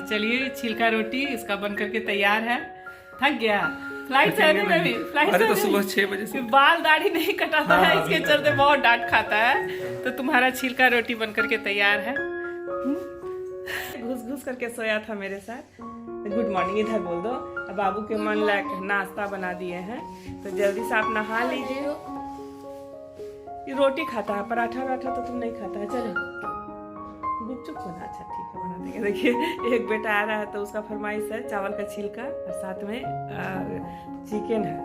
और चलिए छिलका रोटी इसका बन करके तैयार है। थक गया फ्लाइट से आने में भी। फ्लाइट अरे से तो सुबह 6 बजे से बाल दाढ़ी नहीं कटाता है, हाँ, इसके चलते बहुत डांट खाता है। तो तुम्हारा छिलका रोटी बन करके तैयार है। घुस घुस करके सोया था मेरे साथ। गुड मॉर्निंग इधर बोल दो। अब बाबू के मन लायक नाश्ता बना दिए हैं, तो जल्दी से आप नहा लीजिए। ये रोटी खाता है, पराठा वराठा तो तुम नहीं खाता है। चलो गुपचुप बना, अच्छा ठीक है बना देंगे। देखिए एक बेटा आ रहा है तो उसका फरमाइश है चावल का छिलका और साथ में चिकन है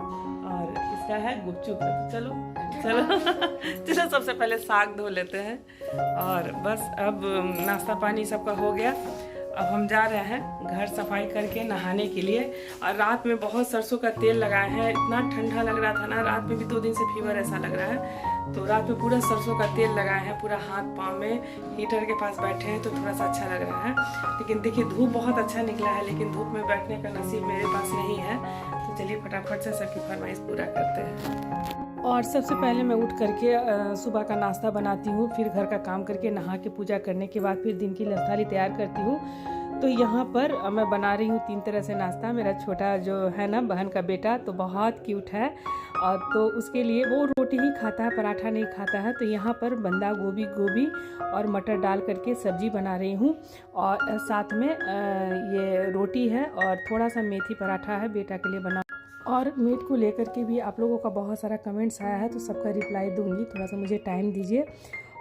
और इसका है गुपचुप। चलो चलो चलो सबसे पहले साग धो लेते हैं और बस अब नाश्ता पानी सबका हो गया। अब हम जा रहे हैं घर सफाई करके नहाने के लिए। और रात में बहुत सरसों का तेल लगाए हैं, इतना ठंडा लग रहा था ना, रात में भी 2 दिन से फीवर ऐसा लग रहा है। तो रात में पूरा सरसों का तेल लगाए हैं, पूरा हाथ पाँव में। हीटर के पास बैठे हैं तो थोड़ा सा अच्छा लग रहा है। लेकिन देखिए धूप बहुत अच्छा निकला है, लेकिन धूप में बैठने का नसीब मेरे पास नहीं है। तो चलिए फटाफट से सबकी फरमाइश पूरा करते हैं। और सबसे पहले मैं उठ करके सुबह का नाश्ता बनाती हूँ, फिर घर का काम करके नहा के पूजा करने के बाद फिर दिन की थाली तैयार करती हूँ। तो यहाँ पर मैं बना रही हूँ 3 तरह से नाश्ता। मेरा छोटा जो है ना बहन का बेटा तो बहुत क्यूट है, और तो उसके लिए वो रोटी ही खाता है, पराठा नहीं खाता है। तो यहाँ पर बंदा गोभी और मटर डाल करके सब्जी बना रही हूँ, और साथ में ये रोटी है और थोड़ा सा मेथी पराठा है बेटा के लिए बना। और मीट को लेकर के भी आप लोगों का बहुत सारा कमेंट्स आया है, तो सबका रिप्लाई दूंगी, थोड़ा सा मुझे टाइम दीजिए।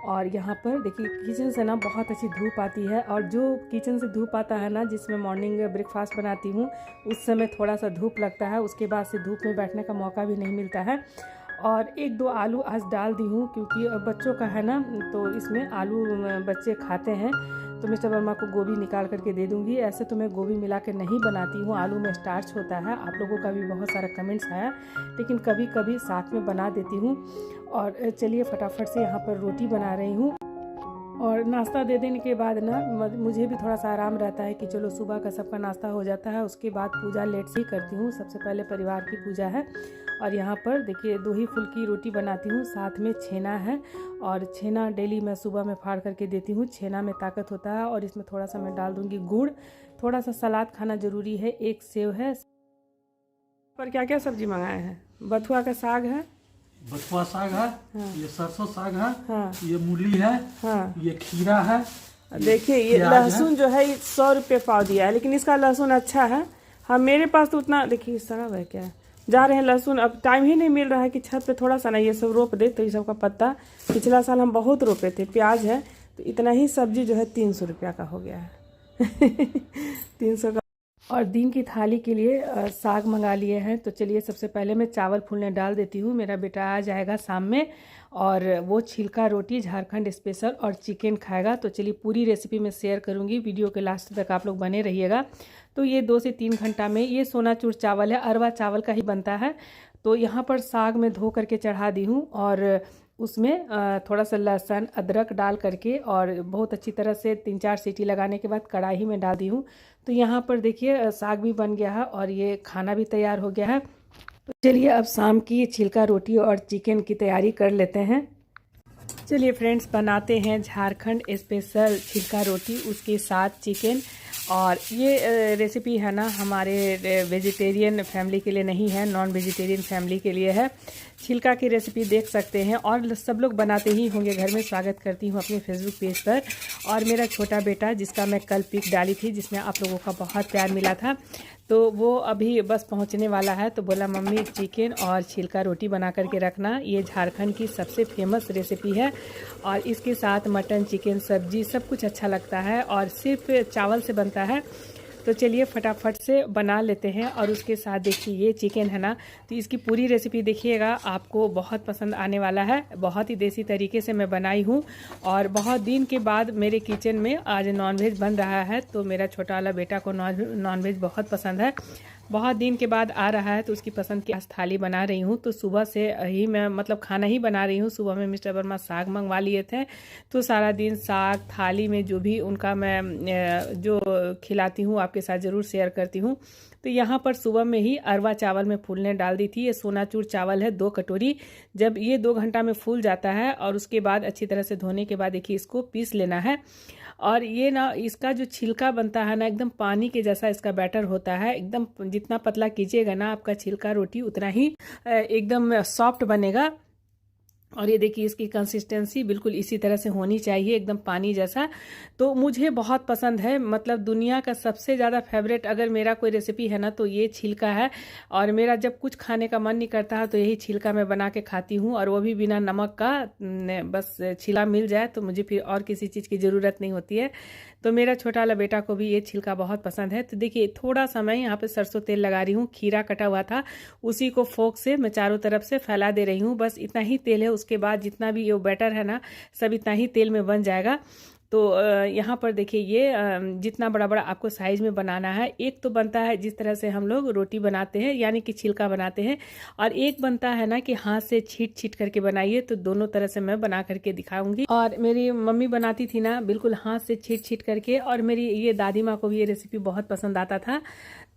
और यहाँ पर देखिए किचन से ना बहुत अच्छी धूप आती है, और जो किचन से धूप आता है ना, जिसमें मॉर्निंग ब्रेकफास्ट बनाती हूँ, उस समय थोड़ा सा धूप लगता है, उसके बाद से धूप में बैठने का मौका भी नहीं मिलता है। और 1-2 आलू आज डाल दी हूँ, क्योंकि बच्चों का है ना, तो इसमें आलू बच्चे खाते हैं। तो मिस्टर वर्मा को गोभी निकाल करके दे दूँगी। ऐसे तो मैं गोभी मिला के नहीं बनाती हूँ, आलू में स्टार्च होता है। आप लोगों का भी बहुत सारा कमेंट्स आया, लेकिन कभी कभी साथ में बना देती हूँ। और चलिए फटाफट से यहाँ पर रोटी बना रही हूँ। और नाश्ता दे देने के बाद ना मुझे भी थोड़ा सा आराम रहता है कि चलो सुबह का सबका नाश्ता हो जाता है। उसके बाद पूजा लेट से ही करती हूँ, सबसे पहले परिवार की पूजा है। और यहाँ पर देखिए 2 ही फुल्की रोटी बनाती हूँ, साथ में छेना है। और छेना डेली मैं सुबह में फाड़ करके देती हूँ, छेना में ताकत होता है। और इसमें थोड़ा सा मैं डाल दूँगी गुड़, थोड़ा सा सलाद खाना ज़रूरी है, 1 सेव है। पर क्या क्या सब्जी मंगाए हैं? बथुआ का साग है, बथुआ साग है, हाँ। ये सरसों साग है, हाँ। ये मूली है, हाँ। ये खीरा है। देखिए ये लहसुन जो है 100 रुपये पाव दिया है, लेकिन इसका लहसुन अच्छा है। हाँ मेरे पास तो उतना, देखिए सड़ा है क्या, जा रहे हैं लहसुन। अब टाइम ही नहीं मिल रहा है कि छत पे थोड़ा सा ना ये सब रोप दे। तो ये सब का पत्ता पिछला साल हम बहुत रोपे थे। प्याज है तो इतना ही सब्जी जो है 300 रुपया का हो गया है 300 का। और दिन की थाली के लिए साग मंगा लिए हैं। तो चलिए सबसे पहले मैं चावल फूलने डाल देती हूँ। मेरा बेटा आ जाएगा शाम में, और वो छिलका रोटी झारखंड स्पेशल और चिकन खाएगा। तो चलिए पूरी रेसिपी मैं शेयर करूँगी, वीडियो के लास्ट तक आप लोग बने रहिएगा। तो ये 2 से 3 घंटा में ये सोनाचूर चावल है, अरवा चावल का ही बनता है। तो यहाँ पर साग में धो करके चढ़ा दी हूँ, और उसमें थोड़ा सा लहसुन अदरक डाल करके और बहुत अच्छी तरह से 3-4 सीटी लगाने के बाद कढ़ाई में डाल दी हूँ। तो यहाँ पर देखिए साग भी बन गया है और ये खाना भी तैयार हो गया है। तो चलिए अब शाम की छिलका रोटी और चिकन की तैयारी कर लेते हैं। चलिए फ्रेंड्स बनाते हैं झारखंड स्पेशल छिलका रोटी, उसके साथ चिकन। और ये रेसिपी है ना हमारे वेजिटेरियन फैमिली के लिए नहीं है, नॉन वेजिटेरियन फैमिली के लिए है। छिलका की रेसिपी देख सकते हैं, और सब लोग बनाते ही होंगे घर में। स्वागत करती हूँ अपने फेसबुक पेज पर। और मेरा छोटा बेटा जिसका मैं कल पिक डाली थी, जिसमें आप लोगों का बहुत प्यार मिला था, तो वो अभी बस पहुंचने वाला है। तो बोला मम्मी चिकन और छिलका रोटी बना करके रखना, ये झारखंड की सबसे फेमस रेसिपी है। और इसके साथ मटन चिकन सब्जी सब कुछ अच्छा लगता है, और सिर्फ चावल से बनता है। तो चलिए फटाफट से बना लेते हैं। और उसके साथ देखिए ये चिकन है ना, तो इसकी पूरी रेसिपी देखिएगा, आपको बहुत पसंद आने वाला है। बहुत ही देसी तरीके से मैं बनाई हूँ, और बहुत दिन के बाद मेरे किचन में आज नॉनवेज बन रहा है। तो मेरा छोटा वाला बेटा को नॉनवेज बहुत पसंद है, बहुत दिन के बाद आ रहा है, तो उसकी पसंद की आज थाली बना रही हूँ। तो सुबह से ही मैं मतलब खाना ही बना रही हूँ। सुबह में मिस्टर वर्मा साग मंगवा लिए थे, तो सारा दिन साग थाली में जो भी उनका मैं जो खिलाती हूँ आपके साथ ज़रूर शेयर करती हूँ। तो यहाँ पर सुबह में ही अरवा चावल में फूलने डाल दी थी। ये सोनाचूर चावल है 2 कटोरी। जब ये 2 घंटा में फूल जाता है, और उसके बाद अच्छी तरह से धोने के बाद देखिए इसको पीस लेना है। और ये ना इसका जो छिलका बनता है ना एकदम पानी के जैसा इसका बैटर होता है। एकदम जितना पतला कीजिएगा ना आपका छिलका रोटी उतना ही एकदम सॉफ्ट बनेगा। और ये देखिए इसकी कंसिस्टेंसी बिल्कुल इसी तरह से होनी चाहिए, एकदम पानी जैसा। तो मुझे बहुत पसंद है, मतलब दुनिया का सबसे ज़्यादा फेवरेट अगर मेरा कोई रेसिपी है ना तो ये छिलका है। और मेरा जब कुछ खाने का मन नहीं करता है तो यही छिलका मैं बना के खाती हूँ, और वो भी बिना नमक का। बस छिलका मिल जाए तो मुझे फिर और किसी चीज़ की ज़रूरत नहीं होती है। तो मेरा छोटा वाला बेटा को भी ये छिलका बहुत पसंद है। तो देखिए थोड़ा सा मैं यहाँ पे सरसों तेल लगा रही हूँ, खीरा कटा हुआ था उसी को फोक से मैं चारों तरफ से फैला दे रही हूँ। बस इतना ही तेल है, उसके बाद जितना भी ये बैटर है ना सब इतना ही तेल में बन जाएगा। तो यहाँ पर देखिए ये जितना बड़ा बड़ा आपको साइज में बनाना है। एक तो बनता है जिस तरह से हम लोग रोटी बनाते हैं यानी कि छिलका बनाते हैं, और एक बनता है ना कि हाथ से छीट छीट करके बनाइए। तो दोनों तरह से मैं बना करके दिखाऊंगी। और मेरी मम्मी बनाती थी ना बिल्कुल हाथ से छीट छीट करके, और मेरी ये दादी माँ को भी ये रेसिपी बहुत पसंद आता था।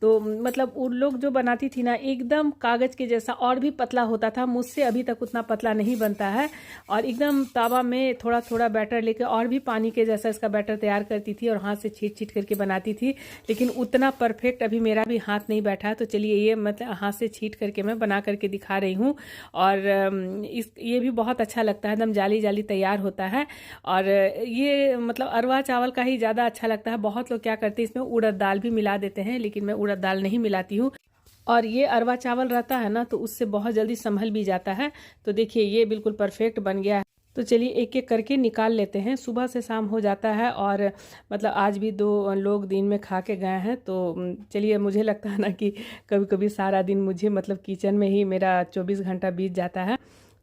तो मतलब उन लोग जो बनाती थी ना एकदम कागज़ के जैसा और भी पतला होता था। मुझसे अभी तक उतना पतला नहीं बनता है। और एकदम तावा में थोड़ा थोड़ा बैटर लेके और भी पानी के जैसा इसका बैटर तैयार करती थी और हाथ से छीट छीट करके बनाती थी। लेकिन उतना परफेक्ट अभी मेरा भी हाथ नहीं बैठा है। तो चलिए ये मतलब हाथ से छीट करके मैं बना करके दिखा रही हूँ। और ये भी बहुत अच्छा लगता है, एकदम जाली जाली तैयार होता है। और ये मतलब अरवा चावल का ही ज़्यादा अच्छा लगता है। बहुत लोग क्या करते हैं इसमें उड़द दाल भी मिला देते हैं, लेकिन मैं उड़द दाल नहीं मिलाती हूँ। और ये अरवा चावल रहता है ना तो उससे बहुत जल्दी संभल भी जाता है। तो देखिए ये बिल्कुल परफेक्ट बन गया है। तो चलिए एक एक करके निकाल लेते हैं। सुबह से शाम हो जाता है, और मतलब आज भी 2 लोग दिन में खा के गए हैं। तो चलिए मुझे लगता है ना कि कभी कभी सारा दिन मुझे मतलब किचन में ही मेरा 24 घंटा बीत जाता है।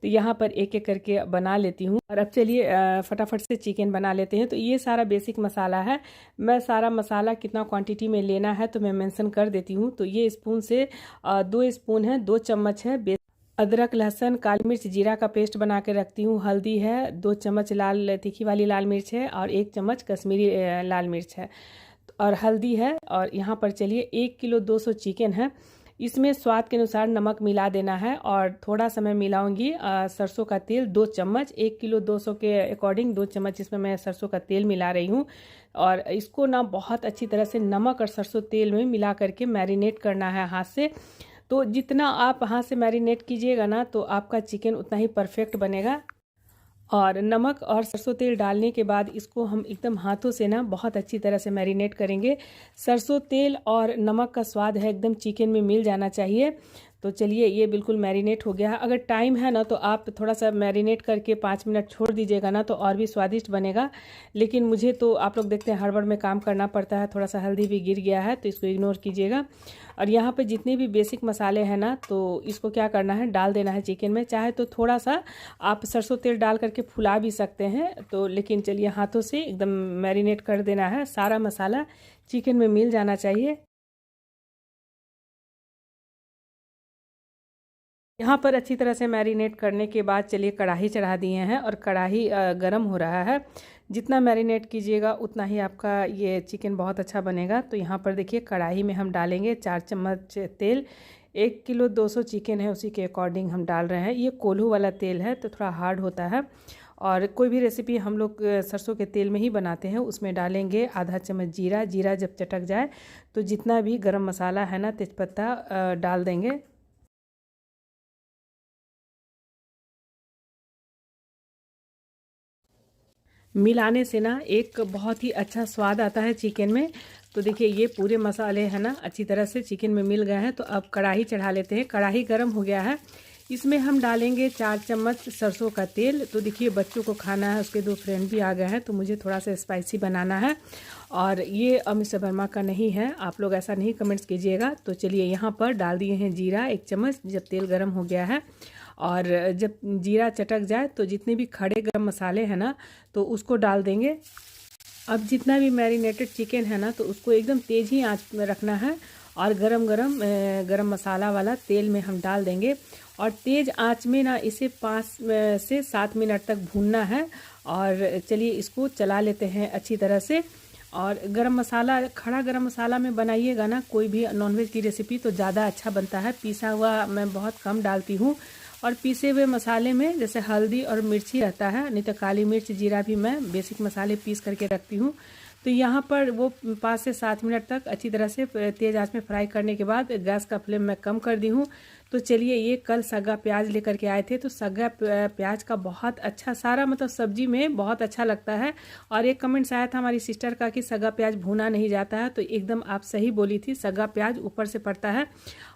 तो यहाँ पर एक एक करके बना लेती हूँ। और अब चलिए फटाफट से चिकन बना लेते हैं। तो ये सारा बेसिक मसाला है। मैं सारा मसाला कितना क्वांटिटी में लेना है तो मैं मेंशन कर देती हूँ। तो ये स्पून से 2 स्पून है, 2 चम्मच है अदरक लहसुन काली मिर्च जीरा का पेस्ट बना के रखती हूँ। हल्दी है, 2 चम्मच लाल तीखी वाली लाल मिर्च है, और 1 चम्मच कश्मीरी लाल मिर्च है, और हल्दी है। और यहाँ पर चलिए 1 किलो 200 चिकन है। इसमें स्वाद के अनुसार नमक मिला देना है, और थोड़ा सा मैं मिलाऊंगी सरसों का तेल 2 चम्मच। 1 किलो 200 के अकॉर्डिंग 2 चम्मच इसमें मैं सरसों का तेल मिला रही हूँ। और इसको ना बहुत अच्छी तरह से नमक और सरसों तेल में मिला करके मैरिनेट करना है हाथ से। तो जितना आप हाथ से मैरिनेट कीजिएगा ना तो आपका चिकन उतना ही परफेक्ट बनेगा। और नमक और सरसों तेल डालने के बाद इसको हम एकदम हाथों से ना बहुत अच्छी तरह से मैरिनेट करेंगे। सरसों तेल और नमक का स्वाद है एकदम चिकन में मिल जाना चाहिए। तो चलिए ये बिल्कुल मैरिनेट हो गया है। अगर टाइम है ना तो आप थोड़ा सा मैरिनेट करके 5 मिनट छोड़ दीजिएगा ना तो और भी स्वादिष्ट बनेगा। लेकिन मुझे तो आप लोग देखते हैं हड़बड़ में काम करना पड़ता है, थोड़ा सा हल्दी भी गिर गया है तो इसको इग्नोर कीजिएगा। और यहाँ पे जितने भी बेसिक मसाले हैं ना तो इसको क्या करना है डाल देना है चिकन में। चाहे तो थोड़ा सा आप सरसों तेल डाल करके फुला भी सकते हैं। तो लेकिन चलिए हाथों से एकदम मैरिनेट कर देना है, सारा मसाला चिकन में मिल जाना चाहिए। यहाँ पर अच्छी तरह से मैरिनेट करने के बाद चलिए कढ़ाई चढ़ा दिए हैं, और कढ़ाई गरम हो रहा है। जितना मैरिनेट कीजिएगा उतना ही आपका ये चिकन बहुत अच्छा बनेगा। तो यहाँ पर देखिए कढ़ाई में हम डालेंगे 4 चम्मच तेल। 1 किलो 200 चिकन है उसी के अकॉर्डिंग हम डाल रहे हैं। ये कोल्हू वाला तेल है तो थोड़ा हार्ड होता है। और कोई भी रेसिपी हम लोग सरसों के तेल में ही बनाते हैं। उसमें डालेंगे आधा चम्मच जीरा। जीरा जब चटक जाए तो जितना भी गरम मसाला है ना तेज़पत्ता डाल देंगे। मिलाने से ना एक बहुत ही अच्छा स्वाद आता है चिकन में। तो देखिए ये पूरे मसाले हैं ना अच्छी तरह से चिकन में मिल गए हैं। तो अब कढ़ाई चढ़ा लेते हैं। कढ़ाई गर्म हो गया है, इसमें हम डालेंगे 4 चम्मच सरसों का तेल। तो देखिए बच्चों को खाना है, उसके 2 फ्रेंड भी आ गए हैं तो मुझे थोड़ा सा स्पाइसी बनाना है। और ये मिस्टर वर्मा का नहीं है, आप लोग ऐसा नहीं कमेंट्स कीजिएगा। तो चलिए यहाँ पर डाल दिए हैं जीरा 1 चम्मच जब तेल गर्म हो गया है। और जब जीरा चटक जाए तो जितने भी खड़े गरम मसाले हैं ना तो उसको डाल देंगे। अब जितना भी मैरिनेटेड चिकन है ना तो उसको एकदम तेज़ ही आंच में रखना है, और गरम मसाला वाला तेल में हम डाल देंगे। और तेज़ आंच में ना इसे 5 से 7 मिनट तक भूनना है। और चलिए इसको चला लेते हैं अच्छी तरह से। और गरम मसाला खड़ा गरम मसाला में बनाइएगा ना कोई भी नॉनवेज की रेसिपी तो ज़्यादा अच्छा बनता है। पीसा हुआ मैं बहुत कम डालती हूँ। और पीसे हुए मसाले में जैसे हल्दी और मिर्ची रहता है, नहीं तो काली मिर्च जीरा भी मैं बेसिक मसाले पीस करके रखती हूँ। तो यहाँ पर वो 5 से 7 मिनट तक अच्छी तरह से तेज़ आंच में फ्राई करने के बाद गैस का फ्लेम मैं कम कर दी हूँ। तो चलिए, ये कल सगा प्याज लेकर के आए थे, तो सगा प्याज का बहुत अच्छा सारा मतलब सब्जी में बहुत अच्छा लगता है। और एक कमेंट्स आया था हमारी सिस्टर का कि सगा प्याज भुना नहीं जाता है, तो एकदम आप सही बोली थी, सगा प्याज ऊपर से पड़ता है।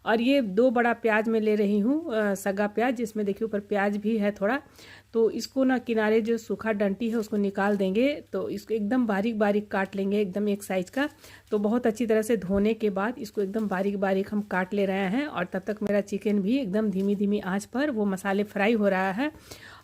और ये 2 बड़ा प्याज मैं ले रही हूँ, सगा प्याज, जिसमें देखिए ऊपर प्याज भी है थोड़ा। तो इसको ना किनारे जो सूखा डंटी है उसको निकाल देंगे, तो इसको एकदम बारीक बारीक काट लेंगे, एकदम एक साइज का। तो बहुत अच्छी तरह से धोने के बाद इसको एकदम बारीक बारीक हम काट ले रहे हैं। और तब तक मेरा चिकन भी एकदम धीमी धीमी आंच पर वो मसाले फ्राई हो रहा है।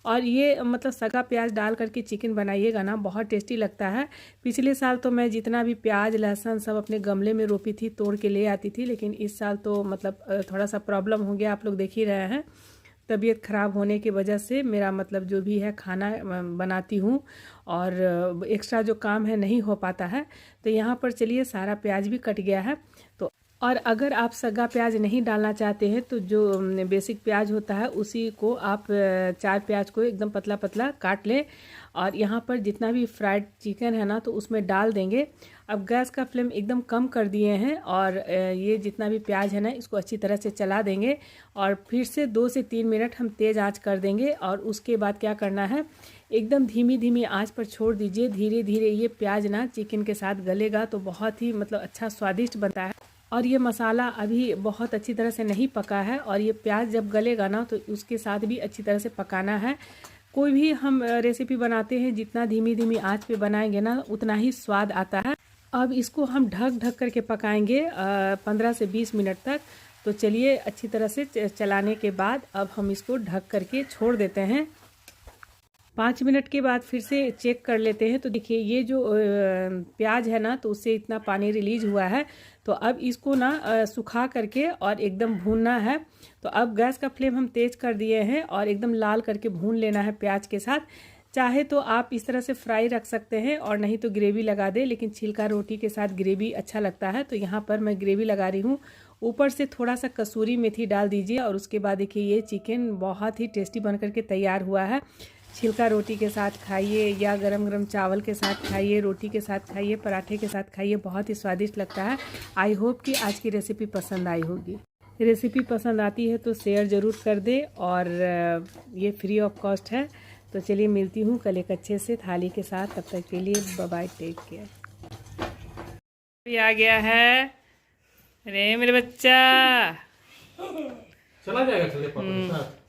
और ये मतलब सगा प्याज डाल करके चिकन बनाइएगा ना, बहुत टेस्टी लगता है। पिछले साल तो मैं जितना भी प्याज लहसुन सब अपने गमले में रोपी थी, तोड़ के ले आती थी, लेकिन इस साल तो मतलब थोड़ा सा प्रॉब्लम हो गया, आप लोग देख ही रहे हैं। तबीयत ख़राब होने की वजह से मेरा मतलब जो भी है खाना बनाती हूँ और एक्स्ट्रा जो काम है नहीं हो पाता है। तो यहाँ पर चलिए सारा प्याज भी कट गया है। तो और अगर आप सगा प्याज नहीं डालना चाहते हैं तो जो बेसिक प्याज होता है उसी को आप 4 प्याज को एकदम पतला पतला काट लें और यहाँ पर जितना भी फ्राइड चिकन है ना तो उसमें डाल देंगे। अब गैस का फ्लेम एकदम कम कर दिए हैं और ये जितना भी प्याज है ना इसको अच्छी तरह से चला देंगे और फिर से 2 से 3 मिनट हम तेज़ आंच कर देंगे। और उसके बाद क्या करना है, एकदम धीमी धीमी आंच पर छोड़ दीजिए। धीरे धीरे ये प्याज ना चिकन के साथ गलेगा तो बहुत ही मतलब अच्छा स्वादिष्ट बनता है। और ये मसाला अभी बहुत अच्छी तरह से नहीं पका है और ये प्याज जब गलेगा ना तो उसके साथ भी अच्छी तरह से पकाना है। कोई भी हम रेसिपी बनाते हैं जितना धीमी धीमी आंच पे बनाएंगे ना उतना ही स्वाद आता है। अब इसको हम ढक करके पकाएंगे 15 से 20 मिनट तक। तो चलिए, अच्छी तरह से चलाने के बाद अब हम इसको ढक करके छोड़ देते हैं। 5 मिनट के बाद फिर से चेक कर लेते हैं। तो देखिए ये जो प्याज है ना तो उससे इतना पानी रिलीज हुआ है। तो अब इसको ना सुखा करके और एकदम भूनना है। तो अब गैस का फ्लेम हम तेज़ कर दिए हैं और एकदम लाल करके भून लेना है प्याज के साथ। चाहे तो आप इस तरह से फ्राई रख सकते हैं और नहीं तो ग्रेवी लगा दे, लेकिन छिलका रोटी के साथ ग्रेवी अच्छा लगता है। तो यहाँ पर मैं ग्रेवी लगा रही हूँ। ऊपर से थोड़ा सा कसूरी मेथी डाल दीजिए और उसके बाद देखिए ये चिकन बहुत ही टेस्टी बन करके तैयार हुआ है। छिलका रोटी के साथ खाइए या गरम गरम चावल के साथ खाइए, रोटी के साथ खाइए, पराठे के साथ खाइए, बहुत ही स्वादिष्ट लगता है। आई होप कि आज की रेसिपी पसंद आई होगी। रेसिपी पसंद आती है तो शेयर ज़रूर कर दे और ये फ्री ऑफ कॉस्ट है। तो चलिए मिलती हूँ कल एक अच्छे से थाली के साथ। तब तक के लिए बाय बाय, टेक केयर। आ गया है, अरे मेरे बच्चा चला जाएगा, चले पापा के साथ।